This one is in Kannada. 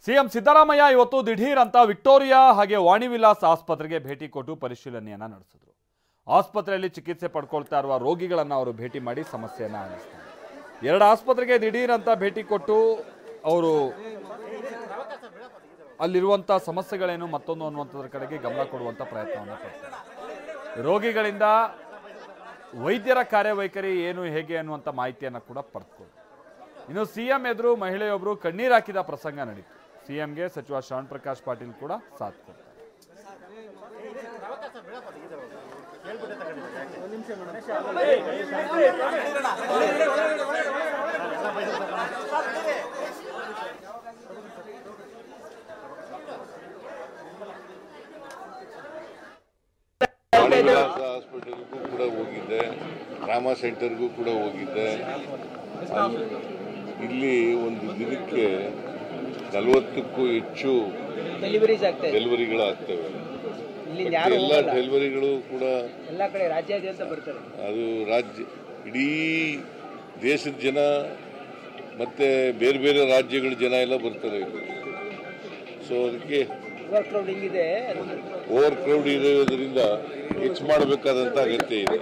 ಸಿಎಂ ಸಿದ್ದರಾಮಯ್ಯ ಇವತ್ತು ದಿಢೀರ್ ಅಂತ ವಿಕ್ಟೋರಿಯಾ ಹಾಗೆ ವಾಣಿವಿಲಾಸ್ ಆಸ್ಪತ್ರೆಗೆ ಭೇಟಿ ಕೊಟ್ಟು ಪರಿಶೀಲನೆಯನ್ನ ನಡೆಸಿದ್ರು. ಆಸ್ಪತ್ರೆಯಲ್ಲಿ ಚಿಕಿತ್ಸೆ ಪಡ್ಕೊಳ್ತಾ ಇರುವ ರೋಗಿಗಳನ್ನು ಅವರು ಭೇಟಿ ಮಾಡಿ ಸಮಸ್ಯೆಯನ್ನ ಆಲಿಸ್ತಾರೆ. ಎರಡು ಆಸ್ಪತ್ರೆಗೆ ದಿಢೀರ್ ಅಂತ ಭೇಟಿ ಕೊಟ್ಟು ಅವರು ಅಲ್ಲಿರುವಂಥ ಸಮಸ್ಯೆಗಳೇನು ಮತ್ತೊಂದು ಅನ್ನುವಂಥದ್ರ ಕಡೆಗೆ ಗಮನ ಕೊಡುವಂಥ ಪ್ರಯತ್ನವನ್ನು ಪಡ್ತಾರೆ. ರೋಗಿಗಳಿಂದ ವೈದ್ಯರ ಕಾರ್ಯವೈಖರಿ ಏನು ಹೇಗೆ ಅನ್ನುವಂಥ ಮಾಹಿತಿಯನ್ನು ಕೂಡ ಪಡೆದುಕೊಂಡು ಇನ್ನು ಸಿಎಂ ಎದುರು ಮಹಿಳೆಯೊಬ್ಬರು ಕಣ್ಣೀರು ಹಾಕಿದ ಪ್ರಸಂಗ ನಡೀತು. ಸಿಎಂಗೆ ಸಚಿವ ಶ್ರವಣ್ ಪ್ರಕಾಶ್ ಪಾಟೀಲ್ ಕೂಡ ಸಾಥ್ ಕೊಡ್ತಾರೆ. ಹಾಸ್ಪಿಟಲ್ಗೂ ಕೂಡ ಹೋಗಿದ್ದೆ, ಟ್ರಾಮಾ ಸೆಂಟರ್ಗೂ ಕೂಡ ಹೋಗಿದ್ದೆ. ಇಲ್ಲಿ ಒಂದು ದಿನಕ್ಕೆ 40ಕ್ಕೂ ಹೆಚ್ಚು ಡೆಲಿವರಿಗಳಾಗ್ತವೆ. ಎಲ್ಲ ಡೆಲಿವರಿಗಳು ಕೂಡ ಅದು ರಾಜ್ಯ ಇಡೀ ದೇಶದ ಜನ ಮತ್ತೆ ಬೇರೆ ಬೇರೆ ರಾಜ್ಯಗಳ ಜನ ಎಲ್ಲ ಬರ್ತಾರೆ ಇಲ್ಲಿ. ಸೊ ಅದಕ್ಕೆ ಓವರ್ ಕ್ರೌಡ್ ಇರೋದ್ರಿಂದ ಹೆಚ್ಚು ಮಾಡಬೇಕಾದಂತ ಅಗತ್ಯ ಇದೆ.